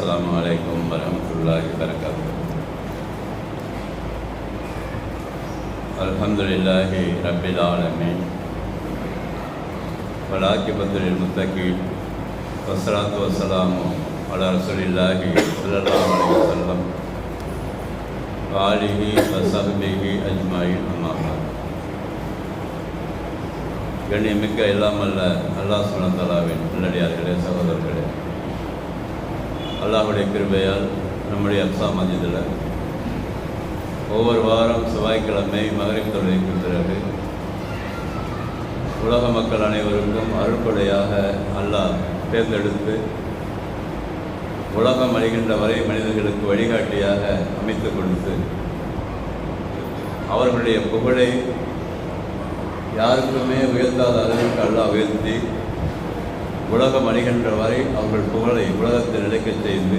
அஸ்ஸலாமு அலைக்கும் வரஹ்மத்துல்லாஹி வபரகாத்துஹு. அல்ஹம்துலில்லாஹி ரப்பில் ஆலமீன் வல் ஆகிபத்து லில் முத்தகீன் வஸ்ஸலாத்து வஸ்ஸலாமு அலா ரசூலில்லாஹி ஸல்லல்லாஹு அலைஹி வஸல்லம் வ ஆலிஹி வ ஸஹ்பிஹி அஜ்மாயின். அம்மா பஅத். கண்ணியமிக்க எல்லாம் அல்ல அல்லாஹ் சுப்ஹானஹு வ தஆலாவின் நல்லடியார்களே, சகோதரர்களே, அல்லாஹுடைய கிருபையால் நம்முடைய அக்ஸா மஸ்ஜிதில் ஒவ்வொரு வாரம் செவ்வாய்க்கிழமை மகரிப் தொழுகைக்கு பிறகு உலக மக்கள் அனைவருக்கும் அருள்கொடையாக அல்லாஹ் தேர்ந்தெடுத்து உலகம் அழிகின்ற வரை மனிதர்களுக்கு வழிகாட்டியாக அமைத்து கொடுத்து அவர்களுடைய புகழை யாருக்குமே உயர்த்தாத அளவிற்கு அல்லாஹ் உயர்த்தி உலகம் அழிகின்ற வரை அவர்கள் புகழை உலகத்தில் நிலைக்கச் செய்து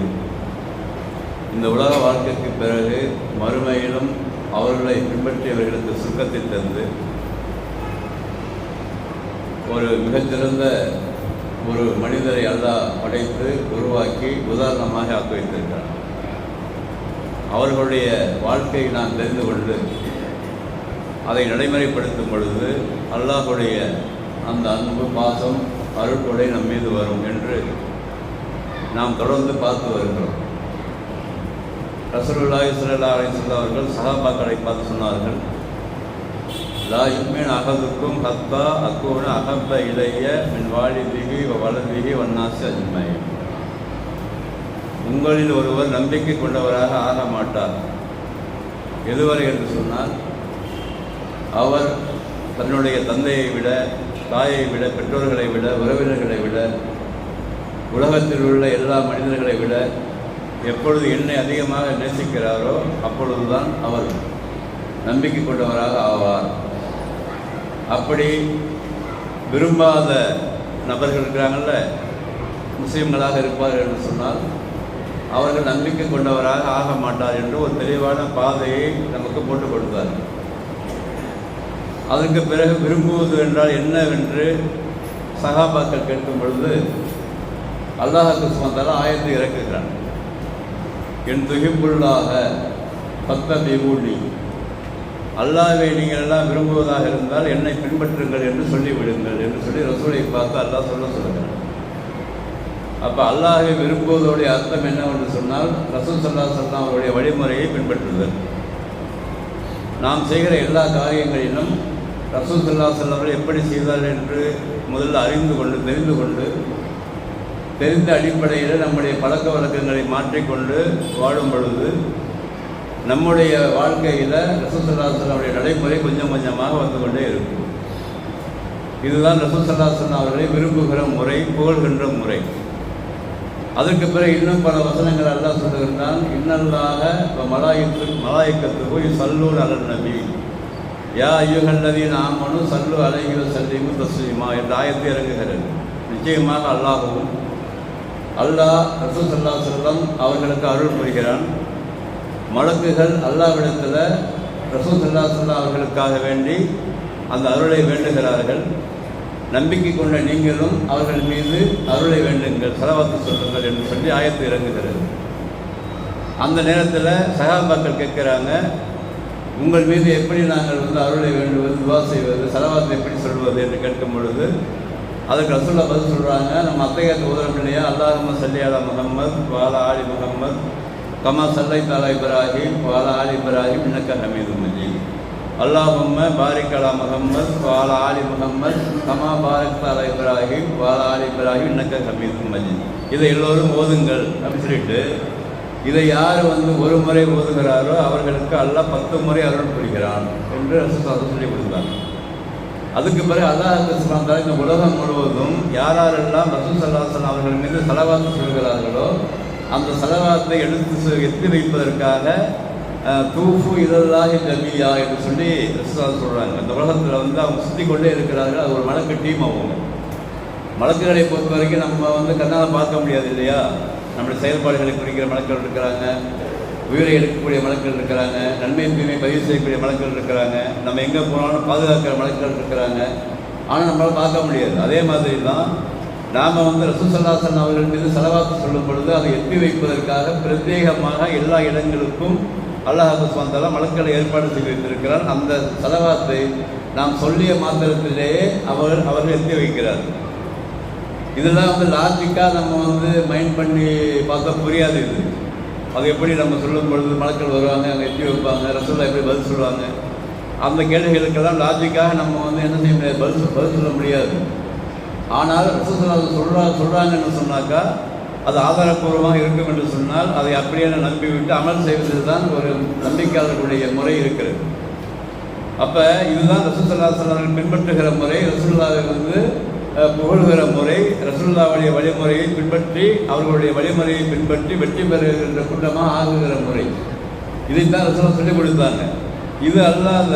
இந்த உலக வாழ்க்கைக்கு பிறகு மறுமையிலும் அவர்களை பின்பற்றியவர்களுக்கு சுருக்கத்தை தந்து ஒரு மிகச்சிறந்த ஒரு மனிதரை அல்லாஹ் படைத்து உருவாக்கி உதாரணமாக ஆக்கி வைத்திருக்கிறார். அவர்களுடைய வாழ்க்கையை நாம் தெரிந்து கொண்டு அதை நடைமுறைப்படுத்தும் பொழுது அல்லாஹுடைய அந்த அன்பு, பாசம், அருள்கொடை நம் மீது வரும் என்று நாம் தொடர்ந்து பார்த்து வருகிறோம். ரசூலுல்லாஹி ஸல்லல்லாஹு அலைஹி வஸல்லம் அவர்கள் சஹாபாக்களை பார்த்து சொன்னார்கள், லா யுமின் அஹதுக்கும் ஹத்தா அக்கூன அஹப்ப இலைய மின் வாலிதிஹி வ வலதிஹி வன்னாஸி அஜ்மஈன். உங்களில் ஒருவர் நம்பிக்கை கொண்டவராக ஆக மாட்டார். எதுவரை என்று சொன்னால், அவர் தன்னுடைய தந்தையை விட, தாயை விட, பெற்றோர்களை விட, உறவினர்களை விட, உலகத்தில் உள்ள எல்லா மனிதர்களை விட எப்பொழுது என்னை அதிகமாக நேசிக்கிறாரோ அப்பொழுதுதான் அவர் நம்பிக்கை கொண்டவராக ஆவார். அப்படி விரும்பாத நபர்கள் இருக்கிறாங்கள்ல, முஸ்லீம்களாக இருப்பார்கள் என்று சொன்னால் அவர்கள் நம்பிக்கை கொண்டவராக ஆக மாட்டார் என்று ஒரு தெளிவான பாதையை நமக்கு போட்டுக் கொடுத்தார். அதற்கு பிறகு விரும்புவது என்றால் என்னவென்று சஹாபாக்கள் கேட்கும் பொழுது அல்லாஹ்வுக்கு சுமந்தால ஆயத்தை இறக்குகிறான். என் துஹிப்புல்லாஹ ஃபத்தபிஊனி, அல்லாஹ்வை நீங்கள் எல்லாம் விரும்புவதாக இருந்தால் என்னை பின்பற்றுங்கள் என்று சொல்லிவிடுங்கள் என்று சொல்லி ரசூலை பார்த்து அல்லாஹ் சொல்லுகிறான். அப்போ அல்லாஹ்வை விரும்புவதோடைய அர்த்தம் என்னவென்று சொன்னால் ரசூல் ஸல்லல்லாஹு அலைஹி வஸல்லம் அவருடைய வழிமுறையை பின்பற்றுதல். நாம் செய்கிற எல்லா காரியங்களிலும் ரசூல் ஸல்லல்லாஹு அலைஹி வஸல்லம் எப்படி செய்தார்கள் என்று முதல்ல அறிந்து கொண்டு தெரிந்த அடிப்படையில் நம்முடைய பழக்க வழக்கங்களை மாற்றிக்கொண்டு வாழும் பொழுது நம்முடைய வாழ்க்கையில் ரசூல் ஸல்லல்லாஹு அலைஹி வஸல்லம் நடைமுறை கொஞ்சம் கொஞ்சமாக வந்து கொண்டே இருக்கும். இதுதான் ரசூல் ஸல்லல்லாஹு அலைஹி வஸல்லம் அவர்களை விரும்புகிற முறை, புகழ்கின்ற முறை. அதற்கு பிறகு இன்னும் பல வசனங்கள் அல்லாஹ் சொல்லுகின்றான். இன்னல்லாஹ மலாயிக்கத்துஹு யுஸல்லூன அலன் நபி யா அய்யுஹல்லதீன ஆமனு ஸல்லு அலைஹி வஸல்லிமு தஸ்லீமா என்ற ஆயத்து இறங்குகிறது. நிச்சயமாக அல்லாஹ்வும் அல்லாஹ் ரசூல் ஸல்லல்லாஹு அலைஹி வஸல்லம் அவர்களுக்கு அருள் புரிகிறான். மலக்குகள் அல்லாஹ்விடத்தில் ரசூல் ஸல்லல்லாஹு அலைஹி வஸல்லம் அவர்களுக்காக வேண்டி அந்த அருளை வேண்டுகிறார்கள். நம்பிக்கை கொண்ட நீங்களும் அவர்கள் மீது அருளை வேண்டுங்கள், ஸலவாத்து சொல்லுங்கள் என்று சொல்லி ஆயத்து இறங்குகிறது. அந்த நேரத்தில் சஹாபாக்கள் கேட்குறாங்க, உங்கள் மீது எப்படி நாங்கள் அருளை வேண்டுவது, துவா செய்வது, ஸலவாத்து எப்படி சொல்வது என்று கேட்கும் பொழுது அதுக்கு ரசூலுல்லாஹ் பதில் சொல்கிறாங்க, நம்ம அத்தையாத்து உதரம் இல்லையா, அல்லாஹும்ம ஸல்லி அலா முஹம்மத் வ அலா ஆலி முஹம்மத் கமா ஸல்லைத அலா இப்ராஹீம் வ அலா ஆலி இப்ராஹீம் இன்னக ஹமீதும் மஜீத். அல்லாஹும்ம பாரிக் அலா முஹம்மத் வ அலா ஆலி முஹம்மத் கமா பாரக்த அலா இப்ராஹீம் வ அலா ஆலி இப்ராஹீம் இன்னக ஹமீதும் மஜீத். இதை எல்லோரும் ஓதுங்கள் அப்படின்னு சொல்லிட்டு, இதை யார் ஒரு முறை ஓதுகிறாரோ அவர்களுக்கு அல்லாஹ் 10 முறை அருள் புரிகிறான் என்று ரசூலுல்லாஹ் சொல்லி கொடுத்தாங்க. அதுக்கு பிறகு அல்லாஹ்வுக்கு சுப்ஹானஹு இந்த உலகம் முழுவதும் யாரெல்லாம் ரசூல் ஸல்லல்லாஹு அலைஹி வஸல்லம் அவர்கள் மீது ஸலவாத்து சொல்கிறார்களோ அந்த ஸலவாத்தை எத்தி வைப்பதற்காக தூஃபு இதல்லாஹி ஜமியா என்று சொல்லி ரசூலுல்லாஹ் சொல்கிறாங்க. இந்த உலகத்தில் அவங்க சுற்றி கொண்டே இருக்கிறார்கள். அது ஒரு மலக்கு டீம். அவங்க மலக்குகளை பொறுத்த வரைக்கும் நம்ம கண்ணால் பார்க்க முடியாது இல்லையா. நம்முடைய செயல்பாடுகளை குறிக்கிற மலக்கள் இருக்கிறாங்க, உயிரை எடுக்கக்கூடிய மலக்கள் இருக்கிறாங்க, நன்மை தீமை பதிவு செய்யக்கூடிய மலக்கள் இருக்கிறாங்க, நம்ம எங்கே போனாலும் பாதுகாக்கிற மலக்கள் இருக்கிறாங்க. ஆனால் நம்மளால் பார்க்க முடியாது. அதே மாதிரி தான் நாம் வந்து ரசூல் ஸல்லல்லாஹு அலைஹி வஸல்லம் அவர்கள் மீது ஸலவாத் சொல்லும் பொழுது அதை எட்டி வைப்பதற்காக பிரத்யேகமாக எல்லா இடங்களுக்கும் அல்லாஹ் சுப்ஹானஹு வ தஆலா மலக்களை ஏற்பாடு செய்து வைத்திருக்கிறார். அந்த ஸலவாத்தை நாம் சொல்லிய மாத்திரத்திலேயே அவர்கள் எட்டி வைக்கிறார். இதெல்லாம் வந்து லாஜிக்காக நம்ம வந்து மைண்ட் பண்ணி பார்த்தா புரியாது. இது அது எப்படி நம்ம சொல்லும் பொழுது மலக்கள் வருவாங்க, அங்கே எட்டி வைப்பாங்க, ரசூலுல்லாஹ் எப்படி பதில் சொல்லுவாங்க, அந்த கேள்விகளுக்கெல்லாம் லாஜிக்காக நம்ம வந்து என்ன செய்ய முடியாது, பதில் சொல்ல முடியாது. ஆனால் ரசூல் ஸல்லல்லாஹு சொல்கிறாங்கன்னு சொன்னாக்கா அது ஆதாரப்பூர்வமாக இருக்கும் என்று சொன்னால் அதை அப்படியே நம்பிவிட்டு அமல் செய்வது தான் ஒரு நம்பிக்கையாளர்களுடைய முறை இருக்கிறது. அப்போ இதுதான் ரசூல் ஸல்லல்லாஹு அலைஹி வஸல்லம் பின்பற்றுகிற முறை, ரசூலுல்லாஹை வந்து புகழ்கிற முறை, ரசூலுல்லாஹுடைய வழிமுறையை பின்பற்றி அவர்களுடைய வழிமுறையை பின்பற்றி வெற்றி பெறுகின்ற கூட்டமாக ஆகுகிற முறை. இதைத்தான் ரசூலுல்லாஹ் சொல்லிக் கொடுத்தாங்க. இது அல்லாத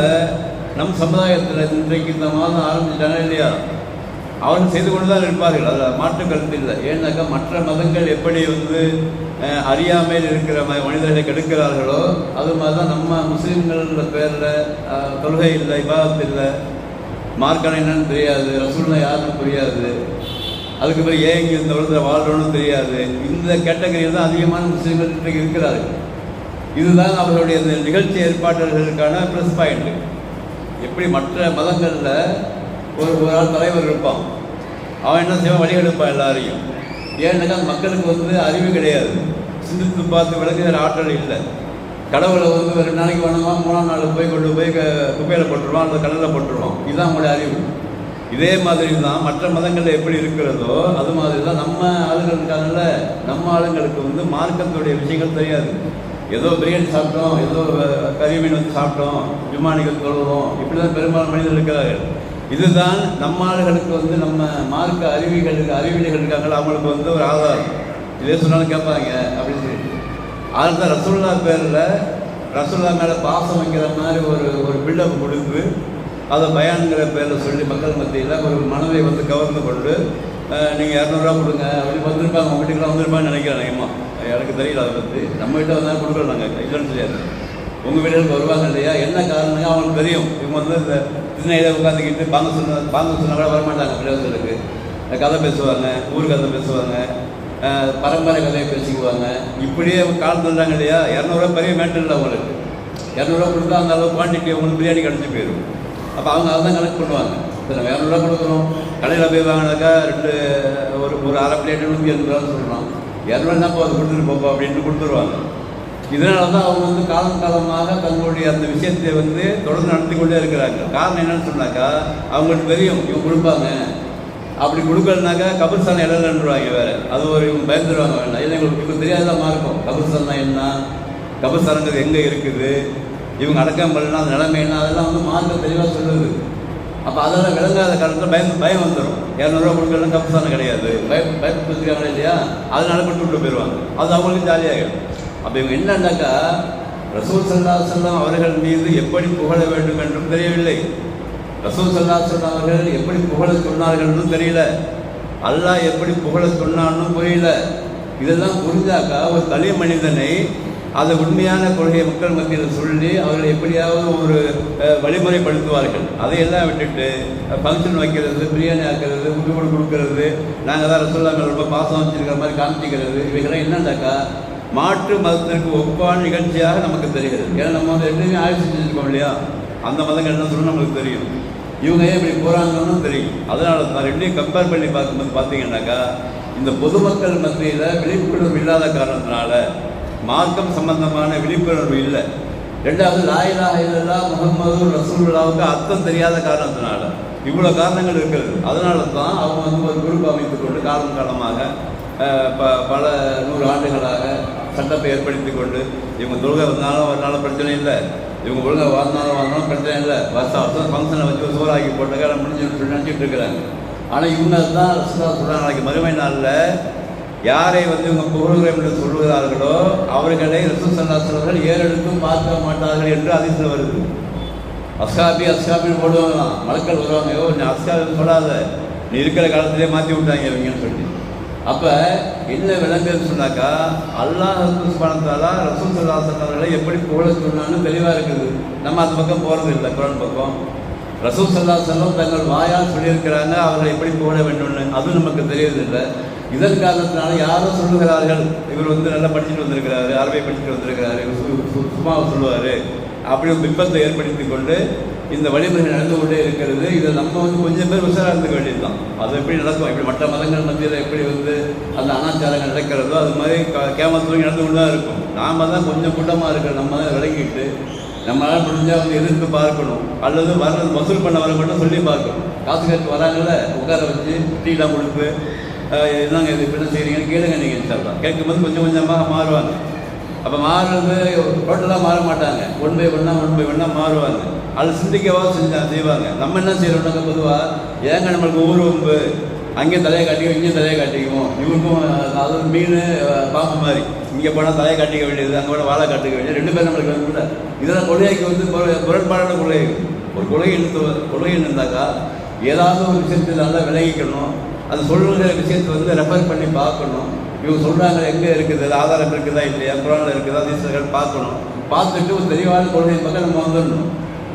நம் சமுதாயத்தில் இன்றைக்கு இந்த மாதம் ஆரம்பிச்சிட்டாங்க இல்லையா, அவர்கள் செய்து கொண்டு தான் இருப்பார்கள், அதில் மாற்று கருத்து இல்லை. ஏன்னாக்கா மற்ற மதங்கள் எப்படி வந்து அறியாமையில் இருக்கிற மனிதர்களை கெடுக்கிறார்களோ அது மாதிரி தான் நம்ம முஸ்லீம்கள பேரில் தொழுகை இல்லை, இபாதத் இல்லை, மார்க்கம் என்னன்னு தெரியாது, ரசூலுல்லாஹ் யாருன்னு புரியாது, அதுக்கு பிறகு ஏன் இங்கே இந்த உலகத்தில் வாழ்றோன்னு தெரியாது. இந்த கேட்டகரியில் தான் அதிகமான முஸ்லீம்கள் இன்றைக்கு இருக்கிறார்கள். இதுதான் அவர்களுடைய இந்த நிகழ்ச்சி ஏற்பாட்டாளர்களுக்கான ப்ளஸ் பாயிண்ட்டு. எப்படி மற்ற மதங்களில் ஒரு ஆள் தலைவர் இருப்பான், அவன் என்ன செய்வான், வழி எடுப்பான் எல்லாரையும். ஏன்னாக்கா மக்களுக்கு வந்து அறிவு கிடையாது, சிந்தித்து பார்த்து விளக்குகிற ஆற்றல் இல்லை. கடவுளை வந்து 2 நாளைக்கு வணங்குவான், 3ஆம் நாள் போய் கொண்டு போய் குப்பையில் போட்டுருவான், அல்லது கடலில் போட்டுருவான். இதுதான் அவங்களுடைய அறிவு. இதே மாதிரி தான் மற்ற மதங்களில் எப்படி இருக்கிறதோ அது மாதிரி தான் நம்ம ஆளுங்களுக்கான நம்ம ஆளுங்களுக்கு வந்து மார்க்கத்துடைய விஷயங்கள் தெரியாது. ஏதோ பிரியாணி சாப்பிட்டோம், ஏதோ கறி மீன் வந்து சாப்பிட்டோம், ஜும்மானிகள் தொழுவோம், இப்படி தான் பெரும்பாலும் மனிதர்கள் இருக்கிறார்கள். இதுதான் நம்ம ஆளுகளுக்கு வந்து நம்ம மார்க்க அறிவிலிகள் இருக்காங்களா, அவங்களுக்கு வந்து ஒரு ஆதாரம். இதே சொன்னாலும் கேட்பாங்க அப்படின்னு சொல்லிட்டு. அதுதான் ரசூலுல்லாஹ் பேரில் ரசூலுல்லாஹ் மேலே பாசம் வைக்கிற மாதிரி ஒரு பில்டப் கொடுத்து அதை பயான்கிற பேரில் சொல்லி மக்கள் மத்தியில் ஒரு மனதை வந்து கவர்ந்து கொண்டு நீங்கள் 200 கொடுங்க அப்படி வந்திருப்பாங்க, உங்கள் வீட்டுக்கெல்லாம் வந்திருப்பாங்கன்னு நினைக்கிறேன். நினைமா எனக்கு தெரியல, அதை பற்றி நம்ம வீட்டை வந்தாலும் கொடுக்குறோம் நாங்கள், இல்லைன்னு தெரியாது. உங்கள் வீடுகளுக்கு வருவாங்க இல்லையா, என்ன காரணங்க அவங்களுக்கு தெரியும். இவங்க வந்து இந்த சின்ன உட்காந்துக்கிட்டு பாங்க சொன்னால் கூட வரமாட்டாங்க. பிள்ளைகளுக்கு கதை பேசுவாங்க, ஊர் கதை பேசுவாங்க, பரம்பரை கதையை பேசிக்குவாங்க. இப்படியே கால் தந்தாங்க இல்லையா. 200 பெரிய மேட்டர் இல்லை அவங்களுக்கு. 200 கொடுத்தா அந்த அளவு குவான்டிட்டி அவங்களுக்கு பிரியாணி கிடச்சி போயிடும். அப்போ அவங்க அதை தான் கனெக்ட் பண்ணுவாங்க. இப்போ நம்ம 200 கொடுக்குறோம், கடையில் போய் வாங்கினாக்கா ஒரு அரை பிளேட்டு 180 சொல்கிறோம், 200 தான் அது கொடுத்துட்டு போப்போம் அப்படின்ட்டு கொடுத்துருவாங்க. இதனால தான் அவங்க வந்து காலமாக தங்களுடைய அந்த விஷயத்தை வந்து தொடர்ந்து நடத்தி கொண்டே இருக்கிறாங்க. காரணம் என்னன்னு சொன்னாக்கா அவங்களுக்கு தெரியும் இவங்க கொடுப்பாங்க, அப்படி கொடுக்கலனாக்கா கபர்ஸ்தானம் இடம்ன்றாங்க வேறு. அது இவங்க பயந்துருவாங்க. வேண்டாம், இல்லை எங்களுக்கு இப்போ தெரியாதான் இருக்கும் கபர்ஸ்தானம் என்ன, கபர்ஸ்தானங்கிறது எங்கே இருக்குது, இவங்க அடக்கம் பண்ணலாம், அந்த நிலைமை என்ன, அதெல்லாம் வந்து மார்க்க தெளிவாக சொல்லுது. அப்போ அதெல்லாம் விளங்காத காலத்தில் பயம் வந்துடும். 200 கொடுக்கலாம் கபர்ஸ்தானம் கிடையாது, பயப்பட்டு வச்சுருக்காங்க இல்லையா, அதனால விட்டு போயிடுவாங்க. அது அவங்களுக்கு ஜாலியாகிடும். அப்போ இவங்க என்னன்னாக்கா ரசூல் ஸல்லல்லாஹு அலைஹி வஸல்லம் அவர்கள் மீது எப்படி புகழ வேண்டும் என்றும் தெரியவில்லை, ரசூல் ஸல்லல்லாஹு அலைஹி வஸல்லம் அவர்கள் எப்படி புகழ சொன்னார்கள்னு தெரியல, அல்லாஹ் எப்படி புகழ சொன்னான்னு புரியல. இதெல்லாம் புரிஞ்சாக்கா ஒரு தனி மனிதனை அதை உண்மையான கொள்கையை மக்கள் மத்தியில் சொல்லி அவர்கள் எப்படியாவது ஒரு வழிமுறைப்படுத்துவார்கள். அதையெல்லாம் விட்டுட்டு ஃபங்க்ஷன் வைக்கிறது, பிரியாணி ஆக்கிறது, முட்டுக்கூடு கொடுக்கறது, நாங்கள் தான் ரசூலுல்லாஹ் மேலே ரொம்ப பாசம் வச்சுருக்கிற மாதிரி காமிச்சிக்கிறது, இவைகளாம் என்னன்னாக்கா மாற்று மதத்திற்கு ஒப்பான நிகழ்ச்சியாக நமக்கு தெரிகிறது. ஏன்னா நம்ம வந்து எப்படியுமே ஆய்வு செஞ்சுருக்கோம் இல்லையா, அந்த மதங்கள் என்ன சொல்லணும் நமக்கு தெரியும், இவங்க ஏன் இப்படி போகிறாங்கன்னு தெரியும். அதனால தான் ரெண்டையும் கம்பேர் பண்ணி பார்க்கும்போது பார்த்தீங்கன்னாக்கா இந்த பொதுமக்கள் மத்தியில் விழிப்புணர்வு இல்லாத காரணத்தினால, மார்க்கம் சம்பந்தமான விழிப்புணர்வு இல்லை. ரெண்டாவது லா இலாஹ இல்லல்லாஹ் முஹம்மது ரசூலுல்லாஹ்வுக்கு அர்த்தம் தெரியாத காரணத்தினால, இவ்வளோ காரணங்கள் இருக்கிறது. அதனால தான் அவங்க வந்து ஒரு குரூப் அமைத்து கொண்டு காலமாக பல 100 ஆண்டுகளாக சட்டத்தை ஏற்படுத்தி கொண்டு இவங்க தொழுகை வந்தாலும் பிரச்சனை இல்லை, இவங்க ஒழுங்காக வாழ்ந்தாலும் பிரச்சனை இல்லை, வருஷம் ஃபங்க்ஷனை வச்சு சோறாக்கி போட்டாக்க முடிஞ்சுன்னு சொல்லி நினச்சிட்டு இருக்கிறாங்க. ஆனால் இவங்க தான் ரசூலுல்லாஹ் சொல்கிறாங்க, நாளைக்கு மறுமை நாளில் யாரை வந்து இவங்க புகழ்கிறோம் என்று சொல்லுகிறார்களோ அவர்களை ரசூல் ஸல்லல்லாஹு அலைஹி வஸல்லம் ஏறெடுத்தும் பார்க்க மாட்டார்கள் என்று ஹதீஸ்ல வருது. அஸ்காபின்னு போடுவாங்களாம், மலக்கள் வருவாங்க, நீ அஸ்காபின்னு சொல்லாத, நீ இருக்கிற காலத்திலே மாற்றி விட்டாங்க இவங்கன்னு சொல்லி. அப்போ என்ன விளங்குன்னு சொன்னாக்கா அல்லாஹ் சுப்ஹானஹு வ தஆலா ரசூல் ஸல்லல்லாஹு அலைஹி வஸல்லம் எப்படி புகழ சொன்னான்னு தெளிவாக இருக்குது. நம்ம அந்த பக்கம் போகிறது இல்லை, குர்ஆன் பக்கம். ரசூல் ஸல்லல்லாஹு அலைஹி வஸல்லம் தங்கள் வாயால் சொல்லியிருக்கிறாங்க, அவர்களை எப்படி புகழ வேண்டும்னு. அதுவும் நமக்கு தெரியறதில்லை. இதன் காரணத்தினால யாரோ சொல்லுகிறார்கள், இவர் நல்லா படிச்சுட்டு வந்திருக்கிறாரு, அரபியை படிச்சுட்டு வந்திருக்கிறாரு, சும்மாவை சொல்லுவார், அப்படி ஒரு பிம்பத்தை ஏற்படுத்தி கொண்டு இந்த வழிமுறை நடந்து கொண்டே இருக்கிறது. இதை நம்ம கொஞ்சம் பேர் உஷாராக இருந்துக்க வேண்டியது தான். அது எப்படி நடக்கும், இப்படி மற்ற மதங்கள் மத்தியில் எப்படி அந்த அனாச்சாரங்கள் நடக்கிறதோ அது மாதிரி கேமத்துலையும் நடந்து கொண்டு தான் இருக்கும். நாம் தான் கொஞ்சம் கூட்டமாக இருக்கிற நம்ம தான் விளக்கிட்டு நம்மளால் முடிஞ்சால் எதிர்த்து பார்க்கணும், அல்லது வர்றது வசூல் பண்ண வர மட்டும் சொல்லி பார்க்கணும். காசு கட்டு வராங்கல்ல, உட்கார வச்சு டீலாம் கொடுத்து என்னங்க இது இப்படி செய்கிறீங்கன்னு கேளுங்க. நீங்கள் சொல்லலாம், கேட்கும்போது கொஞ்சம் கொஞ்சமாக மாறுவாங்க. அப்போ மாறுறது டோட்டலாக மாற மாட்டாங்க, ஒன் பை ஒன்றா மாறுவாங்க. அது சிந்திக்கவா செய்வாங்க. நம்ம என்ன செய்கிறோம்னாக்க பொதுவாக ஏங்க நம்மளுக்கு ஊர் வம்பு, அங்கேயும் தலையை காட்டிக்குவோம், இங்கேயும் தலையை காட்டிக்குவோம். இவருக்கும் அது மீன் பாம்பு மாதிரி, இங்கே போனால் தலையை காட்டிக்க வேண்டியது, அங்கே போனால் வாழை காட்டிக்க வேண்டியது, ரெண்டு பேரும் நம்மளுக்கு வந்து இதெல்லாம் கொள்கைக்கு முரண்பாடான கொள்கை. ஒரு கொள்கை இருந்தாக்கா ஏதாவது ஒரு விஷயத்தில் நல்லா விளங்கிக்கணும். அது சொல்லுற விஷயத்தை ரெஃபர் பண்ணி பார்க்கணும். இவங்க சொல்கிறாங்க எங்கே இருக்குது, ஆதாரம் இருக்குதா இல்லையா, குரானில் இருக்குதா, அதிசயங்கள் பார்க்கணும். பார்த்துட்டு ஒரு தெளிவான கொள்கை பக்கம் நம்ம வந்துடணும்.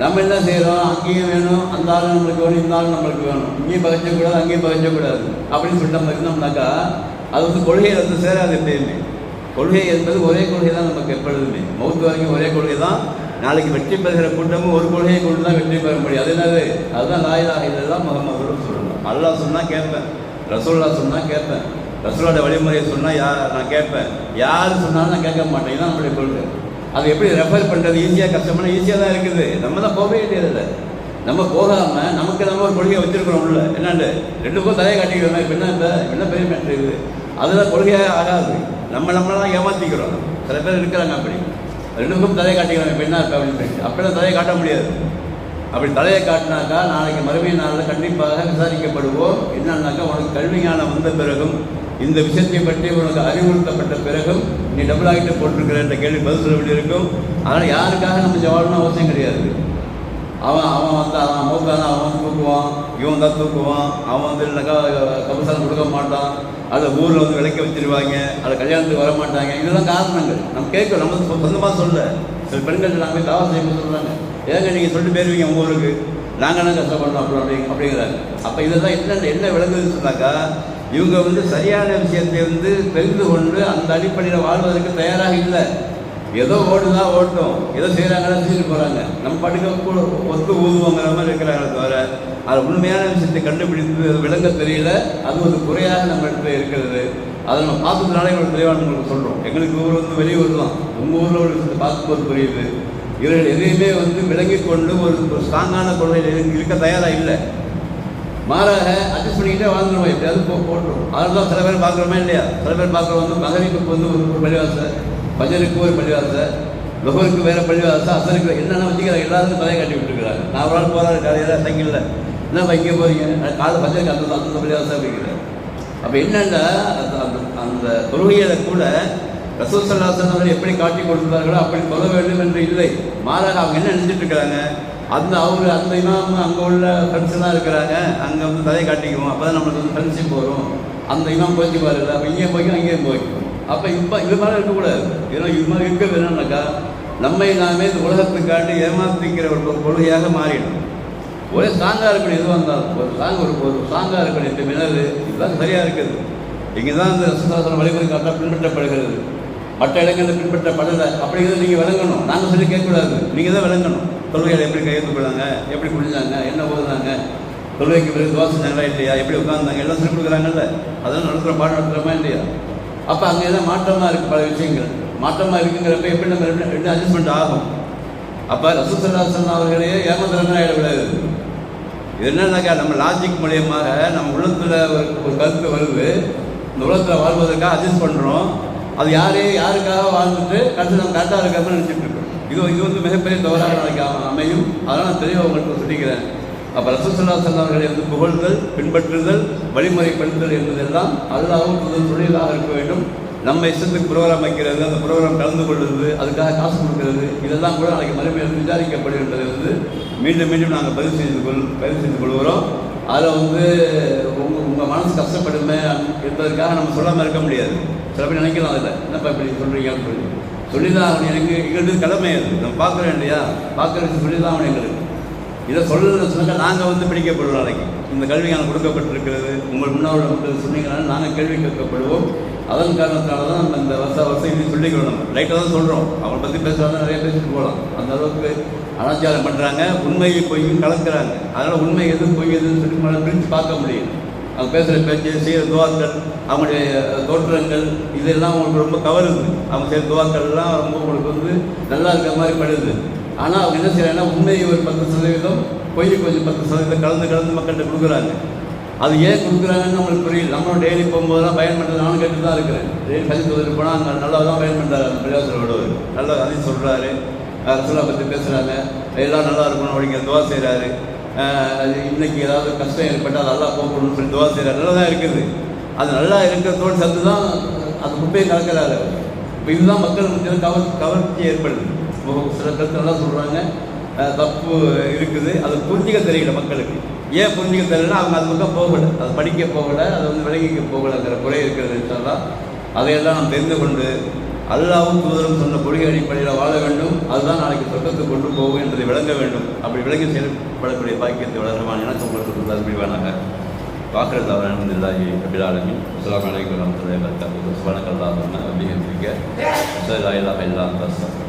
நம்ம என்ன செய்கிறோம், அங்கேயும் வேணும், அந்த ஆள் நம்மளுக்கு வேணும், இந்த ஆள் நம்மளுக்கு வேணும், இங்கேயும் பகைச்சக்கூடாது அங்கேயும் பகைச்சக்கூடாது அப்படின்னு சொல்லிட்டு நம்ம இருந்தோம்னாக்கா அது கொள்கையை சேராது. எப்பயுமே கொள்கை என்பது ஒரே கொள்கை தான். நமக்கு எப்பொழுதுமே மௌத்து வரைக்கும் ஒரே கொள்கை தான். நாளைக்கு வெற்றி பெறுகிற கூட்டமும் ஒரு கொள்கையை கொண்டு தான் வெற்றி பெற முடியும். அது என்னது, அதுதான் லா இலாஹா இல்லல்லாஹ் முஹம்மதுர் ரசூலுல்லாஹ். அல்லாஹ் சொன்னால் கேட்பேன், ரசூலுல்லாஹ் சொன்னால் கேட்பேன், ரசூலோட வழிமுறையை சொன்னால் நான் கேட்பேன், யார் சொன்னாலும் நான் கேட்க மாட்டேன். இதுதான் நம்மளுடைய கொள்கை. அது எப்படி ரெஃபர் பண்ணுறது ஈஸியாக கஷ்டமான ஈஸியாக தான் இருக்குது. நம்ம தான் போக வேண்டியதில்லை. நம்ம போகாமல் நமக்கு நம்ம ஒரு கொள்கையை வச்சுருக்கிறோம் உள்ள. என்னாண்டு ரெண்டு பேரும் தலையை காட்டிக்கிறோம். இப்போ என்ன பெரிய மேட்ரு இது, அதெல்லாம் கொள்கையாக ஆகாது. நம்மளாம் ஏமாற்றிக்கிறோம். சில பேர் இருக்கிறாங்க அப்படி, ரெண்டு பேரும் தலையை காட்டிக்கிறோம். இப்போ என்ன இருக்குது அப்படின்னு சொல்லிட்டு அப்படிலாம் தலையை காட்ட முடியாது. அப்படி தலையை காட்டினாக்கா நாளைக்கு மறுமை நாளில் கண்டிப்பாக விசாரிக்கப்படுவோம். என்னன்னாக்கா உனக்கு கல்வி ஞானம் வந்த பிறகும் இந்த விஷயத்தை பற்றி உனக்கு அறிவுறுத்தப்பட்ட பிறகும் நீ டபுள் ஆகிட்டு போட்டிருக்கிற என்ற கேள்வி பதில் சொல்ல வேண்டியிருக்கும். அதனால் யாருக்காக நம்ம ஜவாப்னு அவசியம் கிடையாது. அவன் மூக்கான அவன் தூக்குவான், இவன் தான் தூக்குவான், அவன் இல்லைனாக்கா கபசாரம் கொடுக்க மாட்டான், அதை ஊரில் விளக்க வச்சிருவாங்க, அதை கல்யாணத்துக்கு வர மாட்டாங்க. இதெல்லாம் காரணங்கள் நம்ம கேட்கும். நம்ம சொந்தமாக சொல்ல சில பெண்கள் நாங்கள் தாவா செய்ய சொல்கிறாங்க, ஏங்க நீங்கள் சொல்லிட்டு போயிருவீங்க உங்கள் ஊருக்கு, நாங்கள் தான் கஷ்டப்படுறோம் அப்படிங்கிறாங்க. அப்போ இதெல்லாம் என்ன விளங்குதுன்னு சொன்னாக்கா இவங்க சரியான விஷயத்தை தெரிந்து கொண்டு அந்த அடிப்படையில் வாழ்வதற்கு தயாராக இல்லை. ஏதோ ஓட்டும், ஏதோ செய்கிறாங்கன்னா செஞ்சுட்டு போகிறாங்க. நம்ம படுக்க ஒத்து ஊதுவோங்கிற மாதிரி இருக்கிறாங்க தவிர அது உண்மையான விஷயத்தை கண்டுபிடித்து விளங்க தெரியல. அது ஒரு குறையாக நம்ம இடத்துல இருக்கிறது. அதை நம்ம பார்த்ததுனால எங்களுக்கு தெளிவான உங்களுக்கு சொல்கிறோம். எங்களுக்கு ஊர் வெளியூர் தான், உங்கள் ஊரில் ஒரு விஷயத்தை பார்க்கும்போது புரியுது. இவர்கள் எதையுமே விளங்கி கொண்டு ஒரு ஸ்ட்ராங்கான கொள்கையில் இருக்க தயாராக இல்லை. மாறாக அட்ஜஸ்ட் பண்ணிக்கிட்டே வாழ்ந்துருவோம், எப்படியாவது போட்டுரும். அதனால தான் சில பேர் பார்க்குறோமா இல்லையா, சில பேர் பார்க்குறோம் மகரிப்புக்கு ஒரு பள்ளிவாசல், பஜருக்கு ஒரு பள்ளிவாசல், லொஹருக்கு வேறு பள்ளிவாசல், அசருக்கு என்னென்ன வச்சுக்கிறாங்க, எல்லாருக்கும் தலையை கட்டி விட்டுருக்குறாங்க. நான் ஒரு நாள் போகிறாரு காலையில் சைக்கிளில், என்னப்பா இங்கே போகிறீங்க, காலை பஜருக்கு அந்த பள்ளிவாசல் அப்படிங்கிறார். அப்போ என்னென்னா அந்த தொழுகையில கூட ரசூல் ஸல்லல்லாஹு அலைஹி வஸல்லம் எப்படி காட்டி கொடுத்தார்களோ அப்படி சொல்ல வேண்டும் என்று இல்லை. மாறாக அவங்க என்ன நினைச்சிட்டு இருக்கிறாங்க, அந்த இமாம் அங்கே உள்ள ஃப்ரெண்ட்ஸ்லாம் இருக்கிறாங்க, அங்கே தலையை காட்டிக்குவோம், அப்போ தான் நம்மளுக்கு ஃப்ரெண்ட்ஷிப் வரும். அந்த இமாம் போச்சு பாருங்க, அப்போ இங்கேயும் போய்க்கும் அங்கேயும் போய்க்கும். அப்போ இது மாதிரி இருக்கக்கூடாது. ஏன்னா இது மாதிரி இருக்க வேணும்னாக்கா நம்மை நாமே இந்த உலகத்துக்காண்டி ஏமாத்திக்கிற ஒரு கொள்கையாக மாறிடும். ஒரே ஸ்ட்ராங்காக இருக்கணும். எதுவாக இருந்தாலும் ஒரு ஸ்ட்ராங்காக இருக்கணும். இப்போ மினது இதுதான் சரியாக இருக்குது. இங்கே தான் இந்த ரசூலுல்லாஹி வழிமுறை காட்டாக பின்பற்றப்படுகிறது. மற்ற இடங்களில் பின்பற்றப்படலை. அப்படிங்கிறது நீங்கள் விளங்கணும். நாங்கள் சொல்லி கேட்கக்கூடாது, நீங்கள் தான் விளங்கணும். தொழுகையில் எப்படி கையெழுத்துக்கிறாங்க, எப்படி குடிஞ்சாங்க, என்ன போதுனாங்க, தொழுகைக்கு பிறகு துவா செஞ்சாங்களா இல்லையா, எப்படி உட்கார்ந்தாங்க, எல்லாம் சொல்லிக் கொடுக்குறாங்கல்ல, அதெல்லாம் நடத்துகிறோமா இல்லையா. அப்போ அங்கே எல்லாம் மாற்றமாக இருக்குது. பல விஷயங்கள் மாற்றமாக இருக்குங்கிறப்ப எப்படி நம்ம ரெண்டு அட்ஜஸ்ட்மெண்ட் ஆகும். அப்போ ரசூல் ஸல்லல்லாஹு அலைஹி வஸல்லம் அவர்களையே ஏமாத்துறதுனா ஆகிடக்கூடாது. இது என்னன்னாக்கா நம்ம லாஜிக் மூலியமாக நம்ம உள்ளத்தில் ஒரு கருத்து வருது, இந்த உலகத்தில் வாழ்வதற்காக அட்ஜஸ்ட் பண்ணுறோம். அது யாருக்காக வாழ்ந்துட்டு கருத்து நம்ம கரெக்டாக இருக்காமல் நினச்சிட்டு இருக்கோம். இது மிகப்பெரிய தவறாக நாளைக்கு அமையும். அதனால் நான் தெளிவாக உங்களுக்கு சொல்லிக்கிறேன். அப்போ ரசூல் ஸல்லல்லாஹு அலைஹி வஸல்லம் அவர்களை புகழ்தல், பின்பற்றுதல், வழிமுறைப்படுத்தல் என்பதெல்லாம் அல்லாஹ்வும் தொழிலாக இருக்க வேண்டும். நம்ம இஷ்டத்துக்கு ப்ரோக்ராம் வைக்கிறது, அந்த ப்ரோக்ராம் கலந்து கொள்வது, அதுக்காக காசு கொடுக்கறது, இதெல்லாம் கூட நாளைக்கு மறுமையில் விசாரிக்கப்படும் என்பதை மீண்டும் நாங்கள் பதிவு செய்து கொள்கிறோம். அதில் உங்கள் மனசு கஷ்டப்படுமே என்பதற்காக நம்ம சொல்லாமல் இருக்க முடியாது. சில பேர் நினைக்கலாம், அதில் என்னப்பா இப்படி சொல்கிறீங்கன்னு சொல்லி தான் அவன் எங்களுக்கு கடமை. அது நம்ம பார்க்குறோம் இல்லையா, பார்க்குற சொல்லி தான் அவன் எங்களுக்கு இதை சொல்லணும்னு சொன்னாக்கா நாங்கள் வந்து பிடிக்கப்படுவோம். நாளைக்கு இந்த கல்வி ஞானம் கொடுக்கப்பட்டிருக்கிறது, உங்கள் முன்னாள் மக்கள் சொன்னீங்கன்னாலும் நாங்கள் கேள்வி கேட்கப்படுவோம். அதன் காரணத்தினால தான் நம்ம இந்த வருஷம் இப்படி சொல்லிக்கிறோம். நம்ம லைட்டாக தான் சொல்கிறோம், அவங்களை பற்றி பேசுகிறாங்க, நிறைய பேசிட்டு போகலாம். அந்த அளவுக்கு அனாச்சாரம் பண்ணுறாங்க, உண்மையை பொய்யும் கலக்கிறாங்க. அதனால் உண்மை எது பொய் எதுன்னு சொல்லி நம்மளால் பிரித்து பார்க்க முடியும். அவங்க பேசுகிற பேச்சு, செய்கிற துவாக்கள், அவங்களுடைய தோற்றங்கள், இதெல்லாம் அவங்களுக்கு ரொம்ப கவருது. அவங்க செய்கிற துவாக்கள்லாம் ரொம்ப உங்களுக்கு வந்து நல்லா இருக்கிற மாதிரி படுது. ஆனால் அவங்க என்ன செய்கிறாங்கன்னா உண்மையை ஒரு 10%, பொய் கொஞ்சம் 10% கலந்து மக்கள்கிட்ட கொடுக்குறாங்க. அது ஏன் கொடுக்குறாங்கன்னு நம்மளுக்கு புரியல. நம்மளும் டெய்லி போகும்போதெல்லாம் பயன் பண்ணுறது நானும் கேட்டு தான் இருக்கிறேன். டெய்லி கல்வி சொல்லிட்டு போனால் அங்கே நல்லா தான் பயன் பண்ணுறாரு. அந்த பிள்ளையாசர் விடுவார், நல்லா அதையும் சொல்கிறாரு, ரசூலை பற்றி பேசுகிறாங்க, எல்லாம் நல்லா இருக்கணும் அப்படிங்கிற துவா செய்கிறாரு. அது இன்றைக்கி ஏதாவது கஷ்டம் ஏற்பட்டால் அதெல்லாம் போகணும்னு சொல்லி துவா செய்கிறார். நல்லா தான் இருக்குது. அது நல்லா இருக்கிறதோடு சத்து தான் அந்த குப்பையை கலக்கிறாரு. இப்போ இதுதான் மக்கள் மத்தியில் கவர்ச்சி ஏற்படுது. சில கருத்து நல்லா சொல்கிறாங்க, தப்பு இருக்குது, அது புரிஞ்சிக்க தெரியல மக்களுக்கு. ஏன் புரிஞ்சிக்க தெரியலன்னா அவங்க அது பக்கம் போகலை, அது படிக்க போகலை, அதை வந்து விளங்கிக்க போகலைங்கிற குறை இருக்கிறது. சொன்னால் அதையெல்லாம் நாம் தெரிந்து கொண்டு அல்லாவும் தூதரும் சொன்ன கொள்கை அடிப்படையில் வாழ வேண்டும். அதுதான் நாளைக்கு சொர்க்கத்துக்கு கொண்டு போகும் என்பதை விளங்க வேண்டும். அப்படி விளங்கி செயல்படக்கூடிய பாக்கியத்தை வளரமான எனக்கு உங்களுக்கு இருந்தால் முடிவானாங்க. வாக்குறது தவறான இல்லாஹி ரபில் ஆலமீன். அஸ்ஸலாமு அலைக்கும் வரஹ்மத்துல்லாஹி வபரகாத்துஹு. சுப்ஹானக்கல்லாஹும்ம வபிஹம்திக அஷ்ஹது அல்லா இலாஹா இல்லா அன்த அஸ்தக்ஃபிருக்க